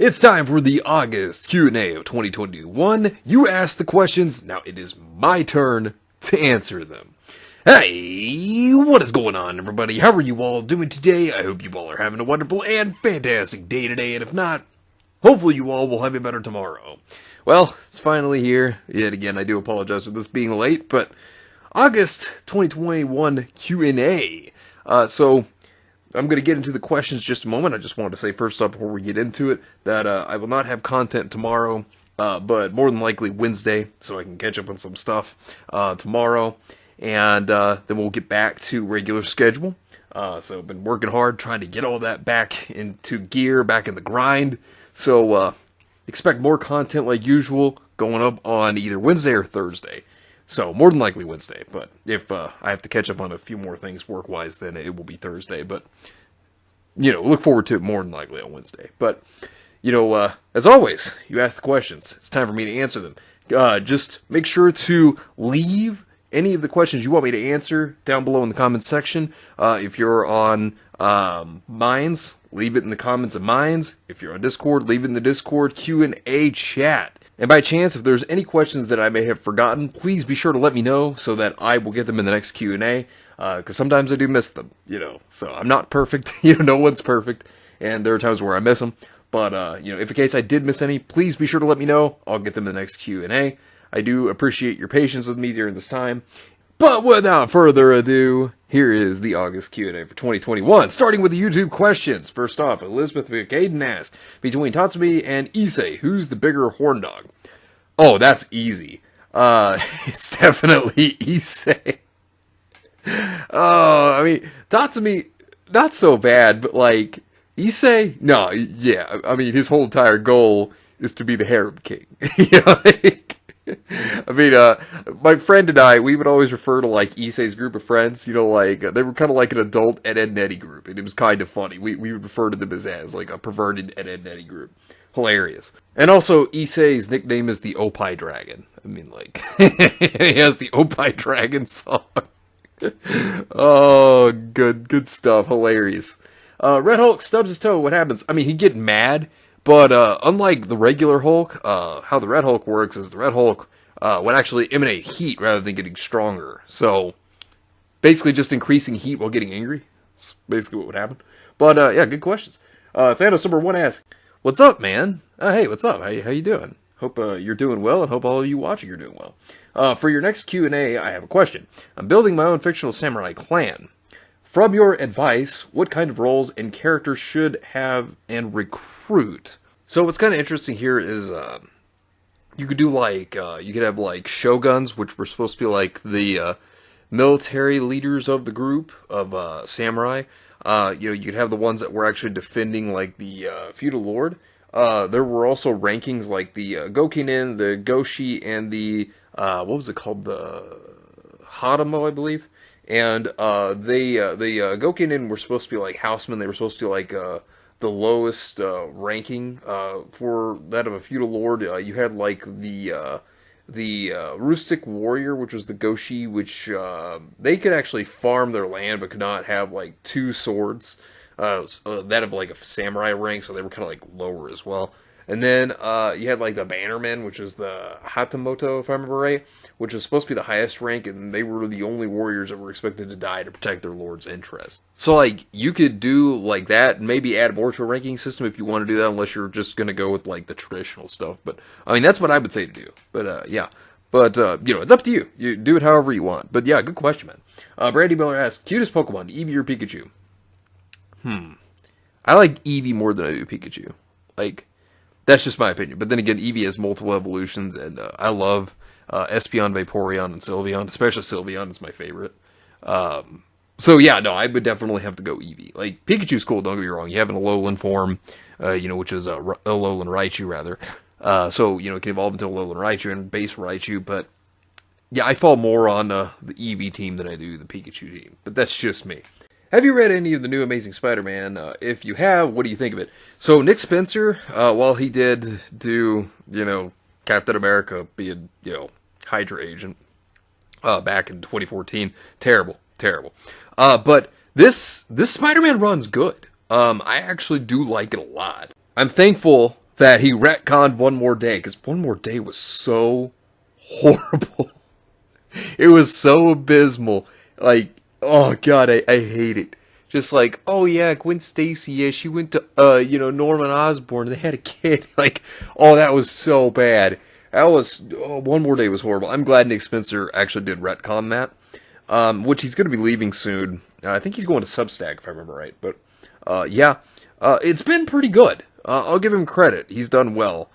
It's time for the August Q&A of 2021. You asked the questions, now it is my turn to answer them. Hey, what is going on, everybody? How are you all doing today? I hope you all are having a wonderful and fantastic day today, and if not, hopefully you all will have a better tomorrow. Well, it's finally here. Yet again, I do apologize for this being late, but August 2021 Q&A. So I'm going to get into the questions in just a moment. I just wanted to say first off, before we get into it, that I will not have content tomorrow, but more than likely Wednesday, so I can catch up on some stuff tomorrow, and then we'll get back to regular schedule. So I've been working hard trying to get all that back into gear, back in the grind. So expect more content like usual going up on either Wednesday or Thursday. So, more than likely Wednesday, but if I have to catch up on a few more things work-wise, then it will be Thursday, but, look forward to it more than likely on Wednesday. But, as always, you ask the questions. It's time for me to answer them. Just make sure to leave any of the questions you want me to answer down below in the comments section. If you're on Minds, leave it in the comments of Minds. If you're on Discord, leave it in the Discord Q&A chat. And by chance, if there's any questions that I may have forgotten, please be sure to let me know so that I will get them in the next Q&A, because sometimes I do miss them, So I'm not perfect, no one's perfect, and there are times where I miss them. But, if in case I did miss any, please be sure to let me know. I'll get them in the next Q&A. I do appreciate your patience with me during this time. But without further ado, here is the August Q&A for 2021, starting with the YouTube questions. First off, Elizabeth McCaden asks, between Tatsumi and Issei, who's the bigger horn dog? Oh, that's easy. It's definitely Issei. Tatsumi, not so bad, but Issei, no, yeah, his whole entire goal is to be the harem king. My friend and I, we would always refer to, Issei's group of friends, they were kind of like an adult Ed, Edd, and Eddy group, and it was kind of funny. We would refer to them as a perverted Ed, Edd, and Eddy group. Hilarious. And also, Issei's nickname is the Opie Dragon. he has the Opie Dragon song. Oh, good stuff. Hilarious. Red Hulk stubs his toe, what happens? He'd get mad, but unlike the regular Hulk, how the Red Hulk works is the Red Hulk would actually emanate heat rather than getting stronger. So, basically just increasing heat while getting angry. That's basically what would happen. But, yeah, good questions. Thanos number 1 asks, what's up, man? Hey, what's up? How you doing? Hope you're doing well, and hope all of you watching are doing well. For your next Q&A, I have a question. I'm building my own fictional samurai clan. From your advice, what kind of roles and characters should have and recruit? So what's kind of interesting here is you could do you could have shoguns, which were supposed to be the military leaders of the group of samurai. You could have the ones that were actually defending the feudal lord. There were also rankings like the Gokinen, the Goshi, and the what was it called? The Hadamo, I believe. And the Gokinen were supposed to be housemen. They were supposed to be the lowest ranking for that of a feudal lord. You had the rustic warrior, which was the Goshi, which they could actually farm their land but could not have 2 swords. That of a samurai rank, so they were kind of lower as well. And then you had the bannermen, which was the Hatamoto, if I remember right, which was supposed to be the highest rank, and they were the only warriors that were expected to die to protect their lord's interest. So you could do that, and maybe add more to a ranking system if you want to do that, unless you're just going to go with the traditional stuff. But that's what I would say to do. But yeah. But, it's up to you. You do it however you want. But yeah, good question, man. Brandy Miller asks, cutest Pokemon, Eevee or Pikachu? I like Eevee more than I do Pikachu. That's just my opinion. But then again, Eevee has multiple evolutions, and I love Espeon, Vaporeon, and Sylveon. Especially Sylveon is my favorite. So yeah, no, I would definitely have to go Eevee. Pikachu's cool, don't get me wrong. You have an Alolan form, which is Alolan Raichu, rather. So, it can evolve into Alolan Raichu and base Raichu, but yeah, I fall more on the Eevee team than I do the Pikachu team. But that's just me. Have you read any of the new Amazing Spider-Man? If you have, what do you think of it? So, Nick Spencer, while he did do, Captain America being, Hydra agent, back in 2014, terrible. But this Spider-Man run's good. I actually do like it a lot. I'm thankful that he retconned One More Day, because One More Day was so horrible. It was so abysmal. Like, oh god, I hate it. Just like, oh yeah, Gwen Stacy, yeah, she went to, Norman Osborn, they had a kid. Like, oh, that was so bad. One More Day was horrible. I'm glad Nick Spencer actually did retcon that, which he's going to be leaving soon. I think he's going to Substack, if I remember right. But, it's been pretty good. I'll give him credit. He's done well.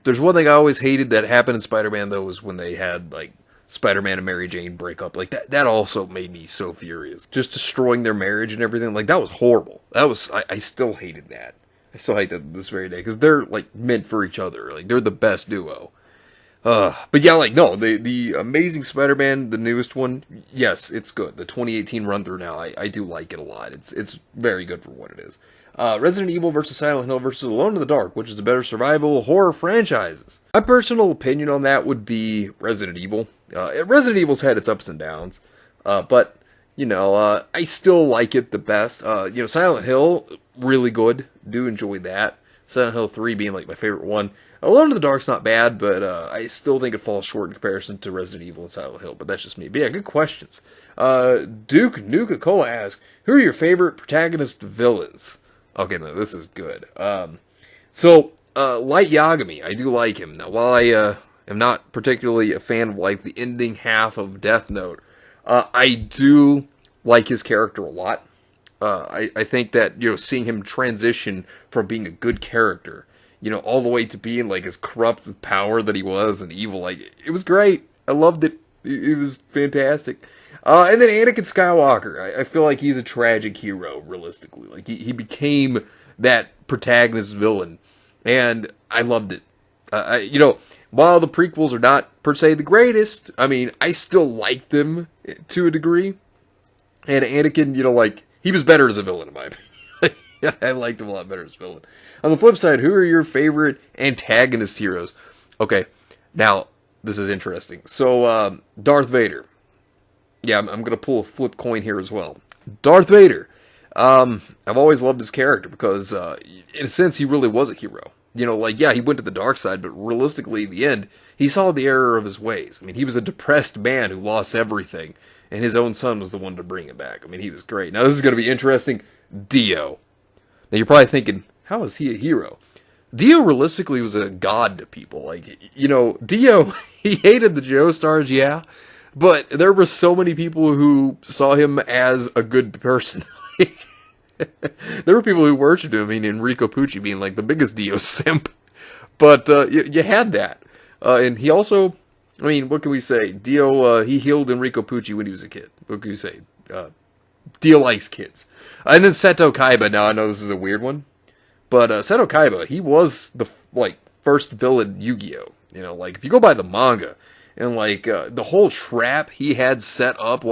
There's one thing I always hated that happened in Spider-Man, though, was when they had, like, Spider-Man and Mary Jane break up. Like, that also made me so furious. Just destroying their marriage and everything. Like, that was horrible. I still hated that. I still hate that this very day. Because they're, like, meant for each other. Like, they're the best duo. But yeah, like, no, the Amazing Spider-Man, the newest one, yes, it's good. The 2018 run-through now, I do like it a lot. It's very good for what it is. Resident Evil vs. Silent Hill vs. Alone in the Dark, which is a better survival horror franchises. My personal opinion on that would be Resident Evil. Resident Evil's had its ups and downs, but, I still like it the best. Silent Hill, really good. Do enjoy that. Silent Hill 3 being, like, my favorite one. Alone in the Dark's not bad, but I still think it falls short in comparison to Resident Evil and Silent Hill, but that's just me. But yeah, good questions. Duke Nuka-Cola asks, who are your favorite protagonist villains? Okay, no, this is good. Light Yagami, I do like him. Now, while I am not particularly a fan of, like, the ending half of Death Note, I do like his character a lot. I think that, seeing him transition from being a good character, all the way to being, like, as corrupt with power that he was and evil, like, it was great. I loved it. It was fantastic. And then Anakin Skywalker. I feel like he's a tragic hero, realistically. Like, he became that protagonist villain. And I loved it. While the prequels are not, per se, the greatest, I mean, I still like them to a degree. And Anakin, he was better as a villain, in my opinion. I liked him a lot better as a villain. On the flip side, who are your favorite antagonist heroes? Okay, now, this is interesting. So, Darth Vader. Yeah, I'm going to pull a flip coin here as well. Darth Vader. I've always loved his character because, in a sense, he really was a hero. He went to the dark side, but realistically, in the end, he saw the error of his ways. I mean, he was a depressed man who lost everything, and his own son was the one to bring him back. I mean, he was great. Now, this is going to be interesting. Dio. Now, you're probably thinking, how is he a hero? Dio realistically was a god to people. Like, Dio, he hated the Joestars, yeah, but there were so many people who saw him as a good person. There were people who worshipped him. I mean, Enrico Pucci being, like, the biggest Dio simp. But you had that. And he also, I mean, what can we say? Dio, he healed Enrico Pucci when he was a kid. What can we say? Dio likes kids. And then Seto Kaiba. Now, I know this is a weird one. But Seto Kaiba, he was the, first villain Yu-Gi-Oh! If you go by the manga, and, the whole trap he had set up,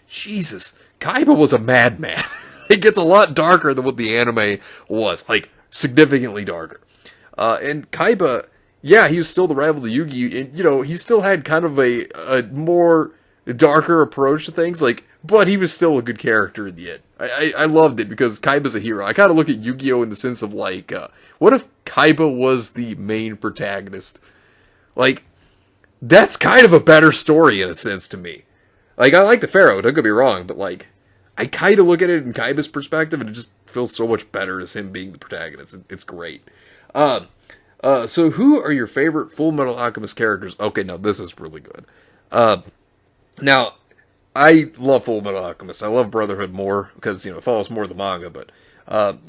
Jesus, Kaiba was a madman. It gets a lot darker than what the anime was. Significantly darker. And Kaiba, yeah, he was still the rival to Yu-Gi-Oh! And, he still had kind of a more darker approach to things, but he was still a good character in the end. I loved it because Kaiba's a hero. I kind of look at Yu-Gi-Oh! In the sense of, what if Kaiba was the main protagonist? That's kind of a better story in a sense to me. I like the Pharaoh, don't get me wrong, but, I kind of look at it in Kaiba's perspective, and it just feels so much better as him being the protagonist. It's great. So who are your favorite Full Metal Alchemist characters? Okay, now this is really good. Now, I love Full Metal Alchemist. I love Brotherhood more, because, it follows more of the manga, but,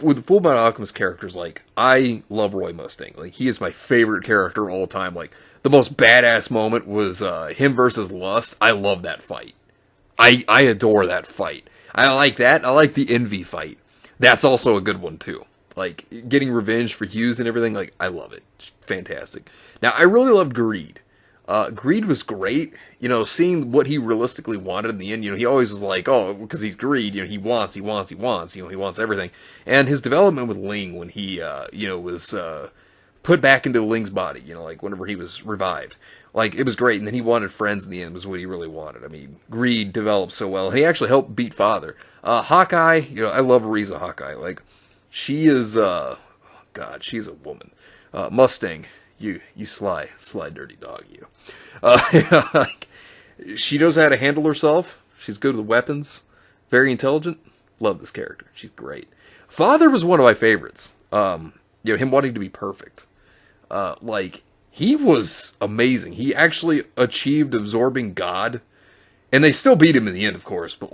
with the Full Metal Alchemist characters, I love Roy Mustang. He is my favorite character of all time. The most badass moment was, him versus Lust. I love that fight. I adore that fight. I like that. I like the Envy fight. That's also a good one, too. Getting revenge for Hughes and everything, I love it. Fantastic. Now, I really loved Greed. Greed was great. Seeing what he realistically wanted in the end. He always was because he's Greed, he wants. He wants everything. And his development with Ling when he, was put back into Ling's body, whenever he was revived. It was great, and then he wanted friends in the end, was what he really wanted. I mean, Greed developed so well. He actually helped beat Father. Hawkeye, I love Riza Hawkeye. She is, God, she's a woman. Mustang, you sly dirty dog, you. Uh, she knows how to handle herself. She's good with weapons. Very intelligent. Love this character. She's great. Father was one of my favorites. Him wanting to be perfect. He was amazing. He actually achieved absorbing God. And they still beat him in the end, of course. But,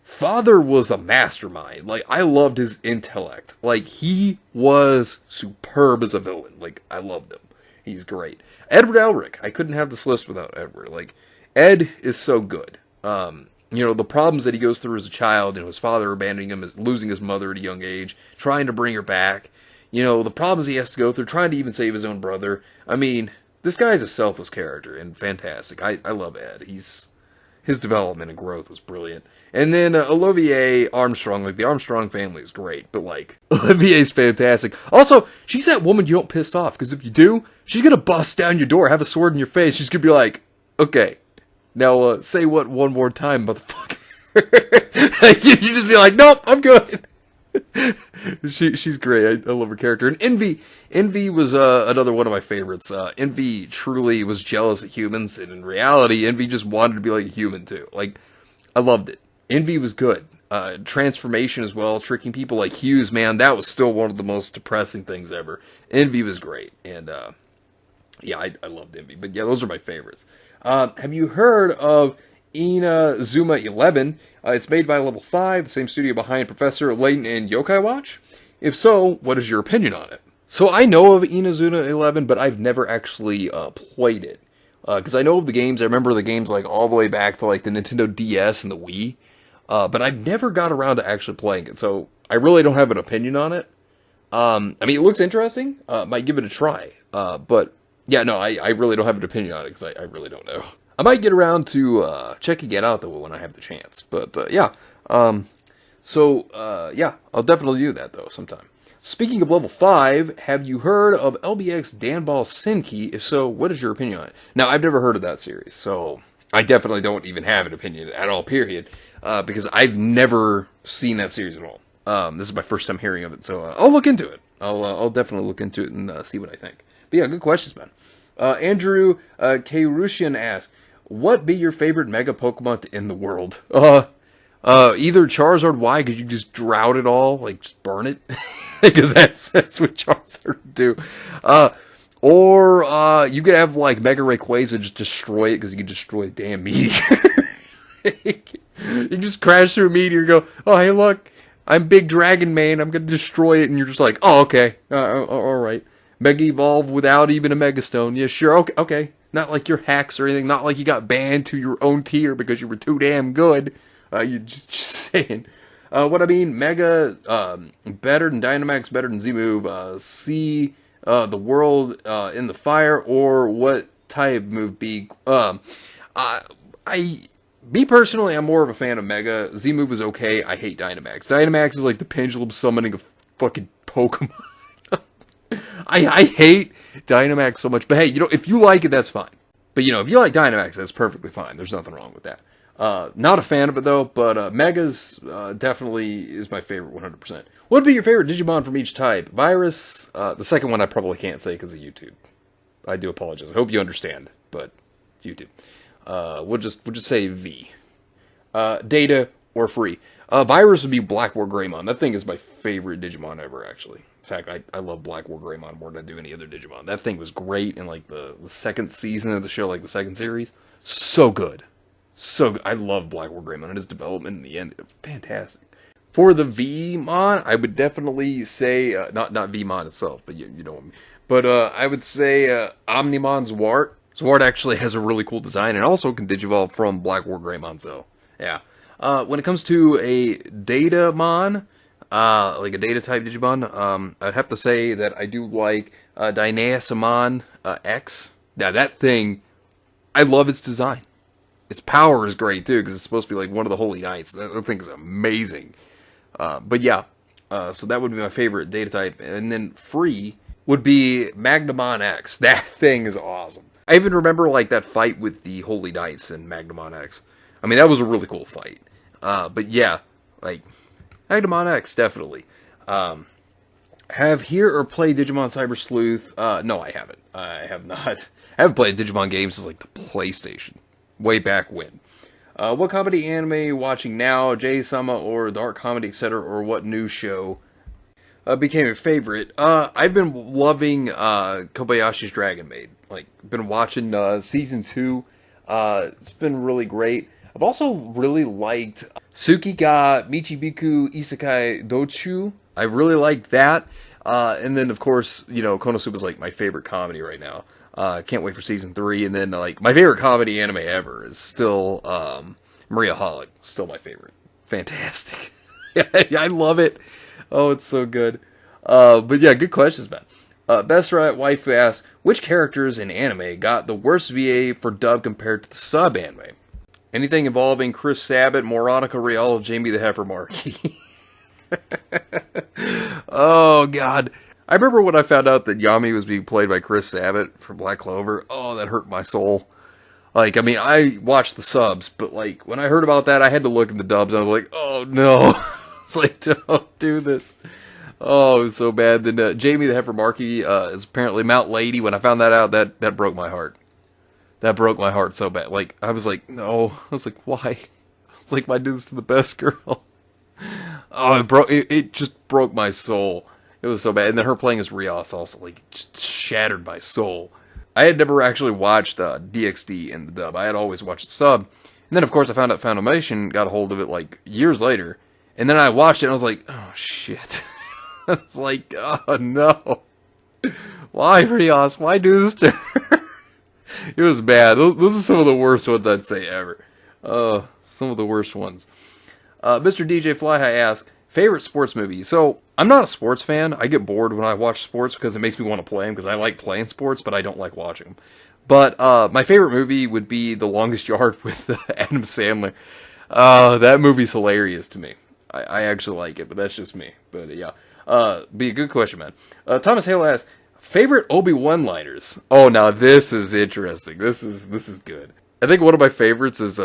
Father was a mastermind. I loved his intellect. He was superb as a villain. I loved him. He's great. Edward Elric. I couldn't have this list without Edward. Ed is so good. The problems that he goes through as a child, his father abandoning him, losing his mother at a young age, trying to bring her back, the problems he has to go through, trying to even save his own brother. I mean, this guy's a selfless character and fantastic. I love Ed. His development and growth was brilliant. And then Olivier Armstrong, the Armstrong family is great, but Olivier's fantastic. Also, she's that woman you don't piss off, because if you do, she's gonna bust down your door, have a sword in your face. She's gonna be like, okay, now say what one more time, motherfucker. You just be like, nope, I'm good. She's great. I love her character. And Envy was another one of my favorites. Envy truly was jealous of humans, and in reality, Envy just wanted to be like a human too. I loved it. Envy was good. Transformation as well, tricking people like Hughes, man, that was still one of the most depressing things ever. Envy was great, and I loved Envy. But yeah, those are my favorites. Have you heard of Inazuma 11? It's made by Level 5, the same studio behind Professor Layton and Yokai Watch. If so, what is your opinion on it? So I know of Inazuma 11, but I've never actually played it. Because I know of the games. I remember the games all the way back to the Nintendo DS and the Wii. But I've never got around to actually playing it. So I really don't have an opinion on it. It looks interesting. Might give it a try. But yeah, no, I really don't have an opinion on it because I really don't know. I might get around to checking it out, though, when I have the chance. But, I'll definitely do that, though, sometime. Speaking of Level 5, have you heard of LBX Danball Senki? If so, what is your opinion on it? Now, I've never heard of that series, so I definitely don't even have an opinion at all, period, because I've never seen that series at all. This is my first time hearing of it, so I'll look into it. I'll definitely look into it and see what I think. But yeah, good questions, man. Andrew K. Rushian asks, what be your favorite Mega Pokemon in the world? Either Charizard. Why? Because you just drought it all, just burn it, because that's what Charizard do. Or you could have Mega Rayquaza just destroy it, because you can destroy a damn meteor. You just crash through a meteor, and go, oh hey look, I'm Big Dragon Mane, I'm gonna destroy it, and you're just like, oh okay, all right. Mega Evolve without even a Mega Stone. Yeah, sure, okay. Not like you're hacks or anything. Not like you got banned to your own tier because you were too damn good. You just saying. What I mean, Mega better than Dynamax, better than Z-Move. See the world in the fire, or what type move be? Me personally, I'm more of a fan of Mega. Z-Move is okay. I hate Dynamax. Dynamax is like the pendulum summoning of fucking Pokemon. I hate Dynamax so much, but hey, if you like it, that's fine. But if you like Dynamax, that's perfectly fine. There's nothing wrong with that. Not a fan of it though, but Megas definitely is my favorite 100%. What would be your favorite Digimon from each type? Virus, the second one I probably can't say because of YouTube. I do apologize. I hope you understand, but YouTube. We'll just say V. Data or free. Virus would be Black War Greymon. That thing is my favorite Digimon ever, actually. In fact, I love Black War Greymon more than I do any other Digimon. That thing was great in the second season of the show, the second series. So good. So good. I love Black War Greymon and his development in the end. Fantastic. For the V-Mon, I would definitely say, not V-Mon itself, but you know what I mean. But I would say Omnimon Zwart. Zwart actually has a really cool design and also can Digivolve from Black War Greymon, so yeah. When it comes to a Datamon, a data type Digimon, I'd have to say that I do like Dynasamon X. Now that thing, I love its design. Its power is great too, because it's supposed to be one of the Holy Knights. That thing is amazing. But yeah, so that would be my favorite data type. And then free would be Magnamon X. That thing is awesome. I even remember that fight with the Holy Knights in Magnamon X. I mean, that was a really cool fight. But yeah, Magnamon X, definitely. Have here or played Digimon Cyber Sleuth? No, I haven't. I have not. I haven't played Digimon games since like the PlayStation, way back when. What comedy anime watching now? J-Sama or dark comedy, etc., or what new show became a favorite? I've been loving Kobayashi's Dragon Maid. Like, been watching season 2. It's been really great. I've also really liked Tsuki ga Michibiku Isekai Dochu. I really liked that. And then, of course, you know, Konosuba is like my favorite comedy right now. Can't wait for season 3. And then, like, my favorite comedy anime ever is still Maria Holic. Still my favorite. Fantastic. Yeah, I love it. Oh, it's so good. But yeah, good questions, man. Best Right Waifu asks, which characters in anime got the worst VA for dub compared to the sub anime? Anything involving Chris Sabat, Moronica Real, Jamie the Heifer Markey. Oh, God. I remember when I found out that Yami was being played by Chris Sabat from Black Clover. Oh, that hurt my soul. Like, I mean, I watched the subs, but, like, when I heard about that, I had to look in the dubs. I was like, oh, no. It's like, don't do this. Oh, it was so bad. Then Jamie the Heifer Markey is apparently Mount Lady. When I found that out, that broke my heart. That broke my heart so bad. Like, I was like, no. I was like, why? I was like, why do this to the best girl? Oh, it just broke my soul. It was so bad. And then her playing as Rios also, like, just shattered my soul. I had never actually watched DxD in the dub. I had always watched the sub. And then, of course, I found out Funimation got a hold of it, like, years later. And then I watched it, and I was like, oh, shit. It's like, oh, no. Why, Rios? Why do this to her? It was bad. Those are some of the worst ones I'd say ever. Some of the worst ones. Mr. DJ Fly High asks, favorite sports movie? So, I'm not a sports fan. I get bored when I watch sports because it makes me want to play them, because I like playing sports, but I don't like watching them. But my favorite movie would be The Longest Yard with Adam Sandler. That movie's hilarious to me. I actually like it, but that's just me. But yeah, be a good question, man. Thomas Hale asks, favorite Obi-Wan liners? Oh, now this is interesting. This is good. I think one of my favorites is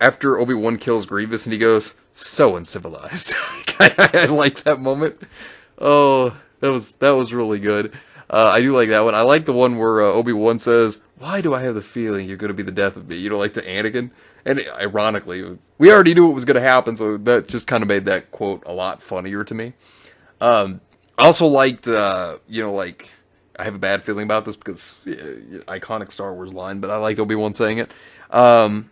after Obi-Wan kills Grievous and he goes, so uncivilized. I like that moment. Oh, that was really good. I do like that one. I like the one where Obi-Wan says, why do I have the feeling you're going to be the death of me? You know, like to Anakin. And ironically, we already knew what was going to happen, so that just kind of made that quote a lot funnier to me. I also liked, you know, like, I have a bad feeling about this because iconic Star Wars line, but I liked Obi-Wan saying it. And,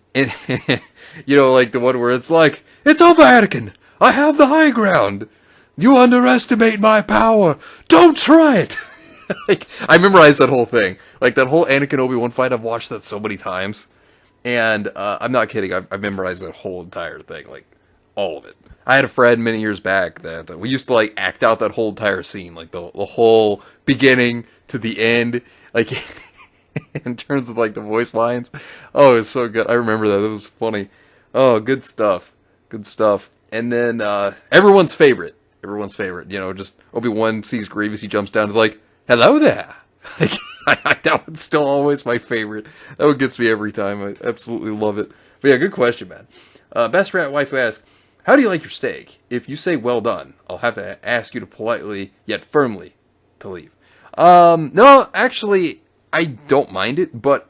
you know, like the one where it's like, it's over, Anakin! I have the high ground! You underestimate my power! Don't try it! Like, I memorized that whole thing. Like, that whole Anakin Obi-Wan fight, I've watched that so many times. And, I'm not kidding, I've memorized that whole entire thing, like, all of it. I had a friend many years back that we used to, like, act out that whole entire scene, like, the whole beginning to the end, like, in terms of, like, the voice lines. Oh, it's so good. I remember that. It was funny. Oh, good stuff. Good stuff. And then, everyone's favorite, you know, just Obi-Wan sees Grievous, he jumps down and is like, hello there! Like, that one's still always my favorite. That one gets me every time. I absolutely love it. But yeah, good question, man. Best Rat Wife asks, how do you like your steak? If you say well done, I'll have to ask you to politely, yet firmly, to leave. No, actually, I don't mind it, but,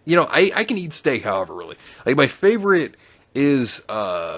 you know, I can eat steak however, really. Like, my favorite is,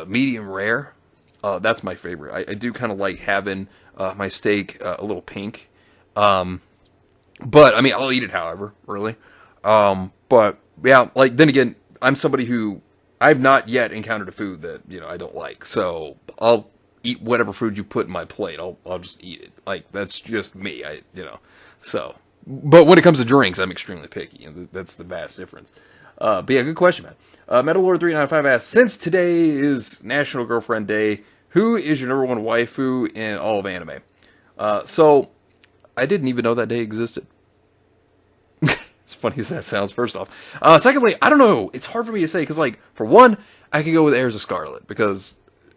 medium rare. That's my favorite. I do kind of like having, my steak, a little pink. But, I mean, I'll eat it however, really. But, yeah, like, then again, I'm somebody who, I've not yet encountered a food that, you know, I don't like. So, I'll eat whatever food you put in my plate. I'll just eat it. Like, that's just me, you know. So, but when it comes to drinks, I'm extremely picky. And that's the vast difference. But yeah, good question, man. Metalord395 asks, since today is National Girlfriend Day, who is your number one waifu in all of anime? So, I didn't even know that day existed. As funny as that sounds, first off. Secondly, I don't know. It's hard for me to say, because, like, for one, I could go with Erza Scarlet, because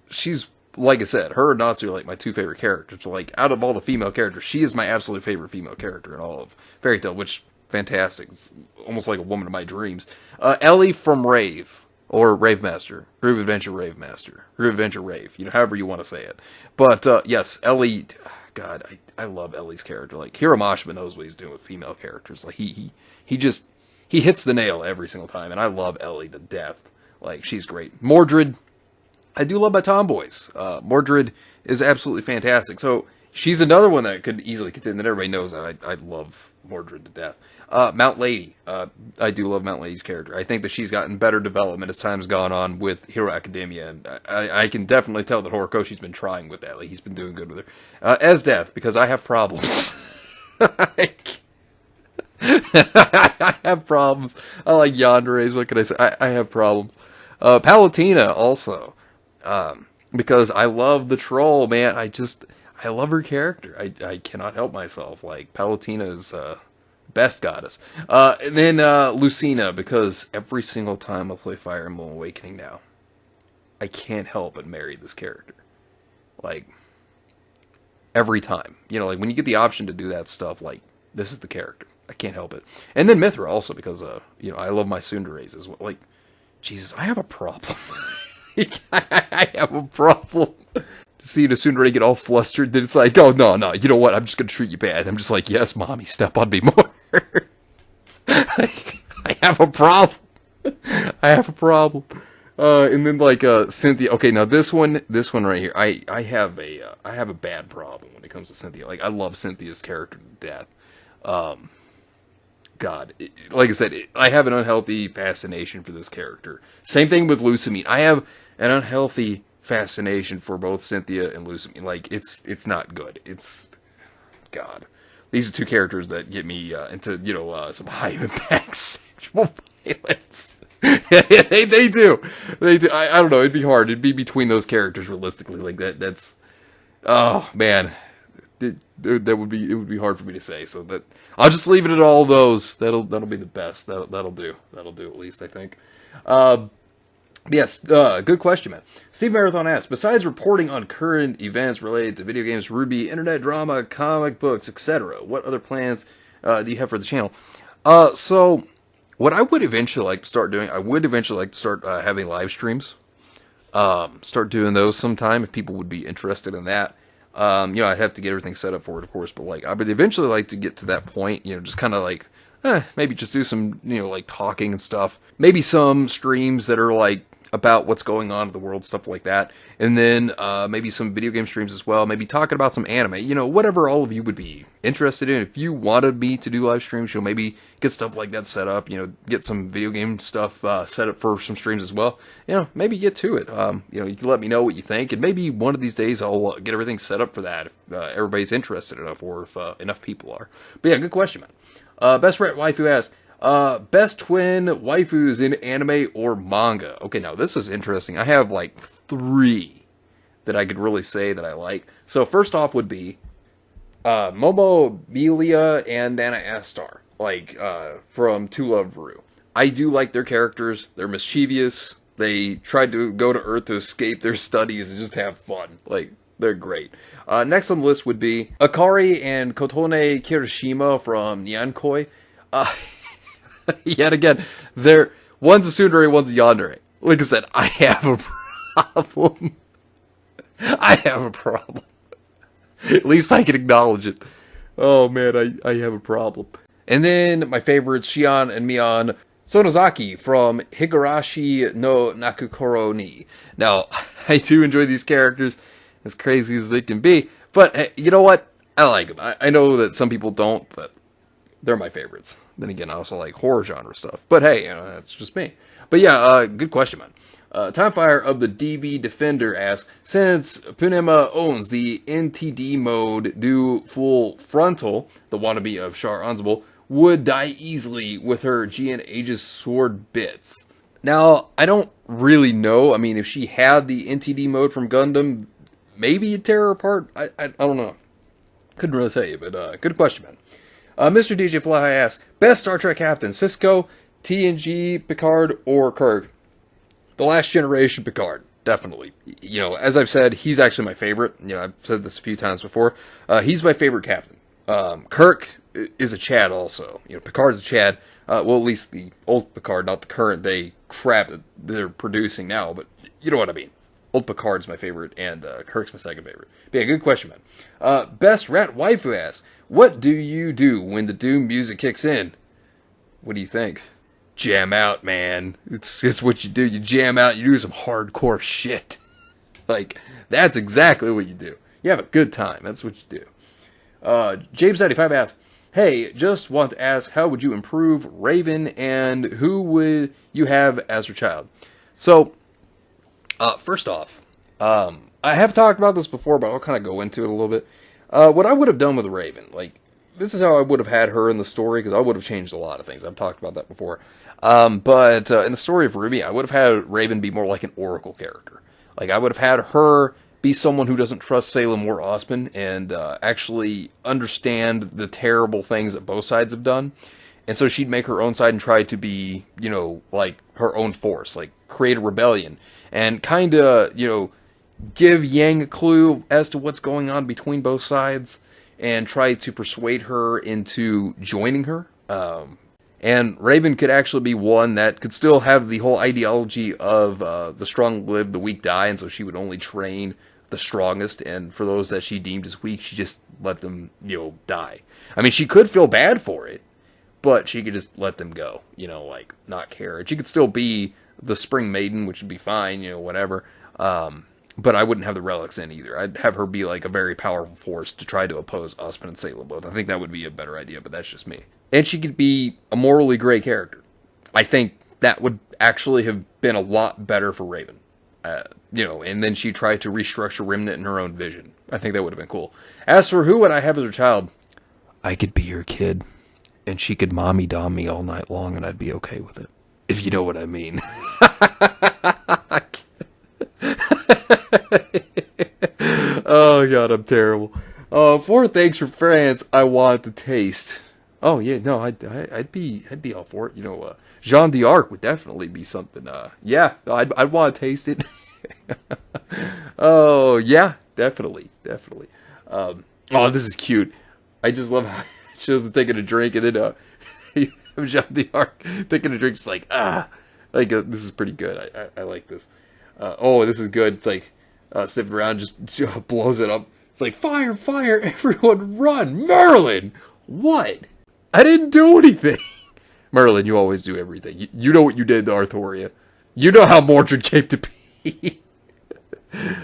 she's, like I said, her and Natsu are, like, my two favorite characters. So, like, out of all the female characters, she is my absolute favorite female character in all of Fairy Tail, which, fantastic. It's almost like a woman of my dreams. Ellie from Rave, or Rave Master. Groove Adventure Rave Master. Groove Adventure Rave. You know, however you want to say it. But, yes, Ellie, God, I love Ellie's character. Like, Hiramashima knows what he's doing with female characters. Like, he hits the nail every single time, and I love Ellie to death. Like, she's great. Mordred, I do love my tomboys. Mordred is absolutely fantastic. So, she's another one that could easily contend, and everybody knows that I love Mordred to death. Mount Lady, I do love Mount Lady's character. I think that she's gotten better development as time's gone on with Hero Academia, and I can definitely tell that Horikoshi's been trying with that. Like, he's been doing good with her. As Death, because I have problems. I have problems. I like yanderes. What can I say? I have problems. Palutena also, because I love the troll, man. I love her character. I cannot help myself. Like, Palutena's best goddess. And then Lucina, because every single time I play Fire Emblem Awakening now, I can't help but marry this character. Like, every time. You know, like, when you get the option to do that stuff, like, this is the character. I can't help it. And then Mithra also, because, you know, I love my tsunderes as well. Like, Jesus, I have a problem. I have a problem. See the tsundere get all flustered, then it's like, oh, no, you know what, I'm just going to treat you bad. I'm just like, yes, mommy, step on me more. I have a problem. I have a problem. And then, like, Cynthia. Okay, now this one right here, I have a bad problem when it comes to Cynthia. Like, I love Cynthia's character to death. God, like I said, I have an unhealthy fascination for this character. Same thing with Lucamine. I have an unhealthy fascination for both Cynthia and Lucamine. Like, it's not good. It's, God, these are two characters that get me into, you know, some high impact sexual violence. they do. I don't know. It'd be hard. It'd be between those characters realistically. Like, that's, oh man. It would be hard for me to say, so that I'll just leave it at all those. That'll be the best. That'll do at least, I think. Yes, good question, man. Steve Marathon asks, besides reporting on current events related to video games, Ruby, internet drama, comic books, etc., what other plans do you have for the channel? So what I would eventually like to start doing, having live streams. Start doing those sometime if people would be interested in that. You know, I'd have to get everything set up for it, of course, but like, I would eventually like to get to that point, you know, just kind of like, maybe just do some, you know, like talking and stuff. Maybe some streams that are like about what's going on in the world, stuff like that. And then, maybe some video game streams as well. Maybe talking about some anime, you know, whatever all of you would be interested in. If you wanted me to do live streams, you know, maybe get stuff like that set up, you know, get some video game stuff, set up for some streams as well. You know, maybe get to it. You know, you can let me know what you think, and maybe one of these days I'll get everything set up for that if everybody's interested enough, or if enough people are. But yeah, good question, man. Best Rat Waifu asks, best twin waifus in anime or manga. Okay, now this is interesting. I have like 3 that I could really say that I like. So first off would be Momo Melia and Nana Astar, like from To Love Ru. I do like their characters. They're mischievous. They tried to go to Earth to escape their studies and just have fun. Like, they're great. Next on the list would be Akari and Kotone Kirishima from Nyankoi. Yet again, one's a tsundere, one's a yandere. Like I said, I have a problem. I have a problem. At least I can acknowledge it. Oh man, I have a problem. And then my favorites, Shion and Mion Sonozaki from Higurashi no Nakukoro ni. Now, I do enjoy these characters, as crazy as they can be, but hey, you know what? I like them. I know that some people don't, but they're my favorites. Then again, I also like horror genre stuff. But hey, you know, that's just me. But yeah, good question, man. Timefire of the DV Defender asks, since Punema owns the NTD mode do full frontal, the wannabe of Char Ansible, would die easily with her GN Aegis sword bits. Now, I don't really know. I mean, if she had the NTD mode from Gundam, maybe it'd tear her apart. I don't know. Couldn't really tell you, but good question, man. Mr. DJ Fly asks, best Star Trek captain, Sisko, TNG, Picard, or Kirk? The Last Generation Picard, definitely. You know, as I've said, he's actually my favorite. You know, I've said this a few times before. He's my favorite captain. Kirk is a Chad also. You know, Picard's a Chad. Well, at least the old Picard, not the current crap that they're producing now, but you know what I mean. Old Picard's my favorite, and Kirk's my second favorite. But yeah, good question, man. Best Rat Waifu asks, what do you do when the Doom music kicks in? What do you think? Jam out, man. It's what you do. You jam out, you do some hardcore shit. Like, that's exactly what you do. You have a good time. That's what you do. James95 asks, hey, just want to ask, how would you improve Raven, and who would you have as your child? So, first off, I have talked about this before, but I'll kind of go into it a little bit. What I would have done with Raven, like, this is how I would have had her in the story, because I would have changed a lot of things. I've talked about that before. But in the story of Ruby, I would have had Raven be more like an Oracle character. Like, I would have had her be someone who doesn't trust Salem or Osman, and actually understand the terrible things that both sides have done. And so she'd make her own side and try to be, you know, like, her own force. Like, create a rebellion. And kind of, you know, give Yang a clue as to what's going on between both sides, and try to persuade her into joining her. And Raven could actually be one that could still have the whole ideology of the strong live, the weak die, and so she would only train the strongest, and for those that she deemed as weak, she just let them, you know, die. I mean, she could feel bad for it, but she could just let them go, you know, like, not care. And she could still be the Spring Maiden, which would be fine, you know, whatever. But I wouldn't have the relics in either. I'd have her be like a very powerful force to try to oppose Osman and Salem both. I think that would be a better idea, but that's just me. And she could be a morally gray character. I think that would actually have been a lot better for Raven. You know, and then she tried to restructure Remnant in her own vision. I think that would have been cool. As for who would I have as her child, I could be your kid, and she could mommy-dom me all night long, and I'd be okay with it. If you know what I mean. Oh god, I'm terrible. For thanks for France, I want the taste. Oh yeah, no, I'd be all for it. You know, Jean d'Arc would definitely be something. Yeah, I'd want to taste it. Oh yeah, definitely. Oh, this is cute. I just love how it shows them taking a drink, and then Jean d'Arc taking a drink, just like this is pretty good. I like this. Oh, this is good. It's like sniffing around, just blows it up. It's like, fire, everyone run! Merlin! What? I didn't do anything! Merlin, you always do everything. You know what you did to Arthuria. You know how Mordred came to be.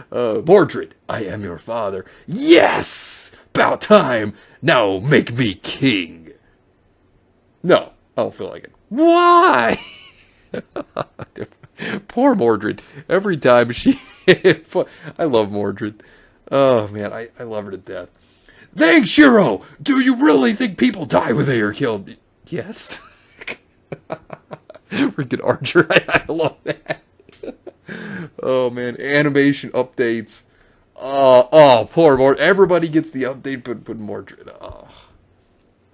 Mordred, I am your father. Yes! About time! Now make me king! No, I don't feel like it. Why? Poor Mordred. Every time she... I love Mordred. Oh, man, I love her to death. Thanks, Shiro! Do you really think people die when they are killed? Yes. Freaking Archer. I love that. Oh, man. Animation updates. Oh, poor Mordred. Everybody gets the update, but Mordred. Oh,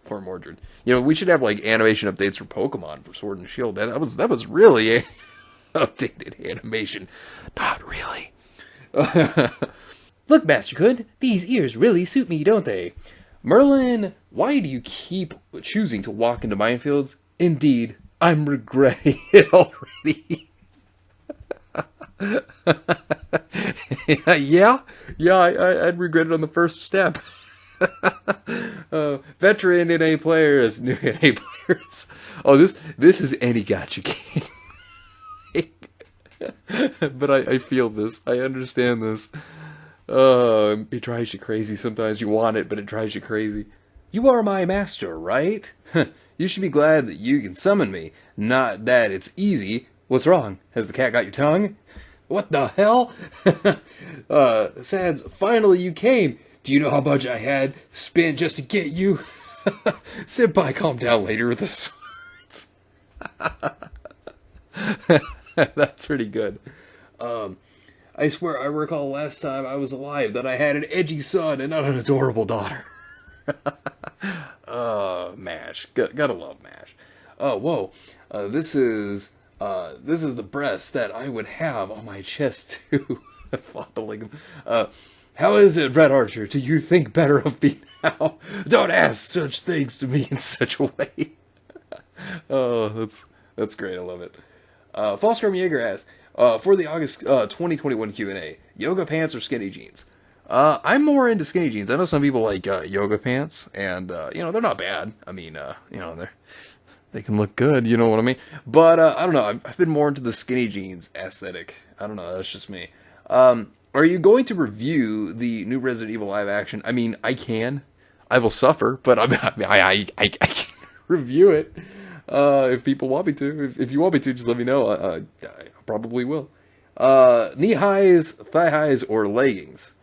poor Mordred. You know, we should have, like, animation updates for Pokemon, for Sword and Shield. That was really a updated animation. Not really. Look, Master Hood, these ears really suit me, don't they? Merlin, why do you keep choosing to walk into minefields? Indeed, I'm regretting it already. Yeah, I'd regret it on the first step. Veteran NA players, new NA players. Oh, this is any gacha game. But I feel this. I understand this. It drives you crazy sometimes. You want it, but it drives you crazy. You are my master, right? You should be glad that you can summon me. Not that it's easy. What's wrong? Has the cat got your tongue? What the hell? Sads, finally you came. Do you know how much I had spent just to get you? Senpai, calm down later with the swords. That's pretty good. I swear I recall last time I was alive that I had an edgy son and not an adorable daughter. MASH. Gotta love MASH. Oh, whoa. This is the breast that I would have on my chest too. Fondling him. How is it, Red Archer? Do you think better of me now? Don't ask such things to me in such a way. Oh, that's great. I love it. Falstrom Jaeger asks, For the August 2021 Q&A, yoga pants or skinny jeans? I'm more into skinny jeans. I know some people like yoga pants, and they're not bad. I mean, they can look good. You know what I mean? But I don't know. I've been more into the skinny jeans aesthetic. I don't know. That's just me. Are you going to review the new Resident Evil live action? I mean, I can. I will suffer, but I can review it if people want me to. If you want me to, just let me know. I probably will. Knee highs, thigh highs, or leggings?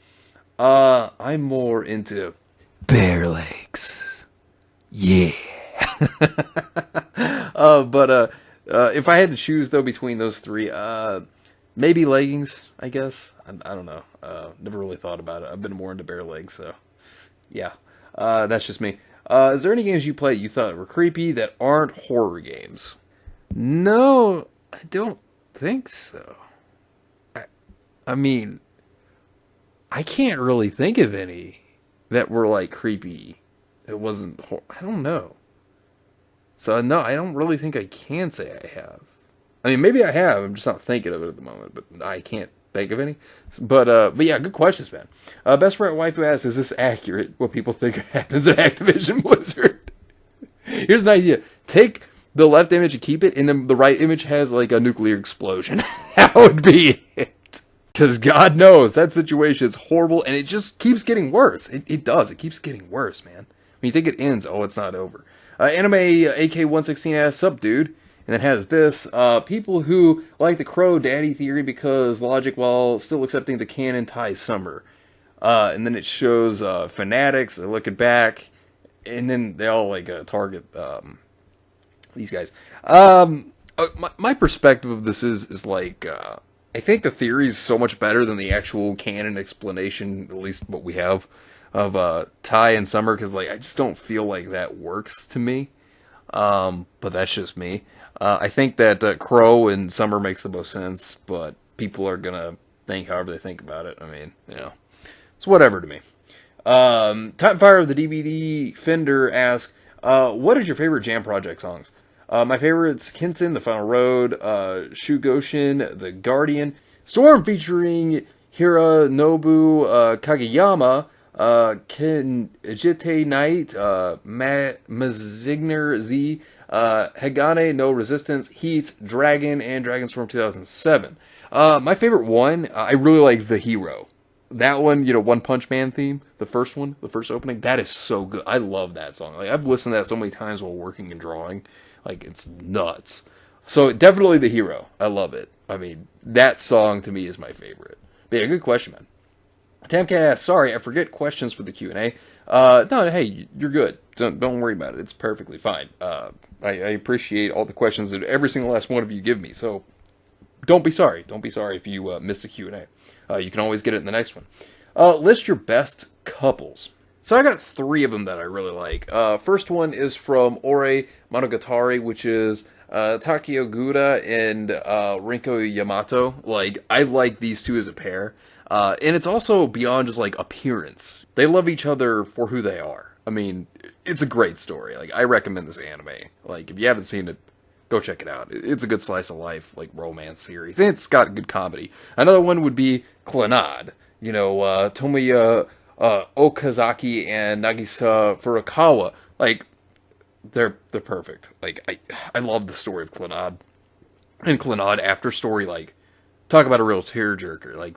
I'm more into bare legs. Yeah. But if I had to choose though between those three, maybe leggings, I guess. I don't know. Never really thought about it. I've been more into bare legs, so yeah. That's just me. Is there any games you played you thought were creepy that aren't horror games? No, I don't think so. I mean, I can't really think of any that were like creepy. It wasn't. I don't know. So no, I don't really think I can say I have. I mean, maybe I have. I'm just not thinking of it at the moment. But I can't think of any. But yeah, good questions, man. Best friend Waifu asks, "Is this accurate? What people think happens at Activision Blizzard?" Here's an idea: take the left image and keep it, and then the right image has like a nuclear explosion. That would be it. Because God knows that situation is horrible, and it just keeps getting worse. It does. It keeps getting worse, man. When you think it ends, oh, it's not over. Anime AK116 asks, "Sup, dude?" And it has this, people who like the Crow Daddy theory because logic while still accepting the canon ties Summer. And then it shows fanatics, they're looking back, and then they all like target these guys. My perspective of this is like, I think the theory is so much better than the actual canon explanation, at least what we have, of Ty and Summer, because like I just don't feel like that works to me. But that's just me. I think that Crow and Summer makes the most sense, but people are gonna think however they think about it. I mean, it's whatever to me. Timefire of the DVD Fender asks, what is your favorite Jam Project songs? My favorites: Kinsen, The Final Road, Shugoshin, The Guardian, Storm featuring Hironobu Kageyama, Kenjite Knight, Mazigner Z, Hagane, No Resistance, Heat, Dragon, and Dragonstorm 2007. My favorite one, I really like The Hero. That one, One Punch Man theme, the first one, the first opening, that is so good. I love that song. Like, I've listened to that so many times while working and drawing. Like, it's nuts. So, definitely The Hero. I love it. I mean, that song to me is my favorite. But yeah, good question, man. Tamcat asks, sorry, I forget questions for the Q&A. No, hey, you're good. Don't worry about it. It's perfectly fine. I appreciate all the questions that every single last one of you give me. So, don't be sorry. Don't be sorry if you missed a Q&A. You can always get it in the next one. List your best couples. So I got 3 of them that I really like. First one is from Ore Monogatari, which is Takeo Gura and Rinko Yamato. Like, I like these two as a pair. And it's also beyond just, like, appearance. They love each other for who they are. I mean, it's a great story. Like, I recommend this anime. Like, if you haven't seen it, go check it out. It's a good slice of life, like, romance series. And it's got good comedy. Another one would be Clannad. Tomoya Okazaki and Nagisa Furukawa. Like, they're perfect. Like, I love the story of Clannad. And Clannad after story, like, talk about a real tearjerker. Like,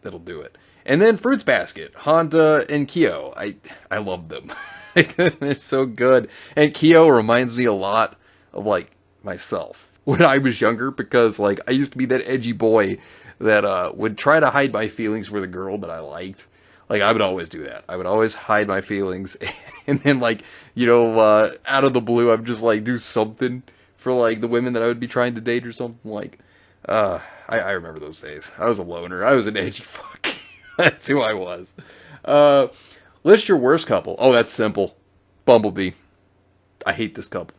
that'll do it. And then Fruits Basket, Honda and Kyo. I love them. They're so good. And Kyo reminds me a lot of, like, myself when I was younger, because, like, I used to be that edgy boy that would try to hide my feelings for the girl that I liked. Like, I would always do that. I would always hide my feelings. And then, like, out of the blue, I would just, like, do something for, like, the women that I would be trying to date or something. Like, I remember those days. I was a loner. I was an edgy fuck. That's who I was. List your worst couple. Oh, that's simple. Bumblebee. I hate this couple.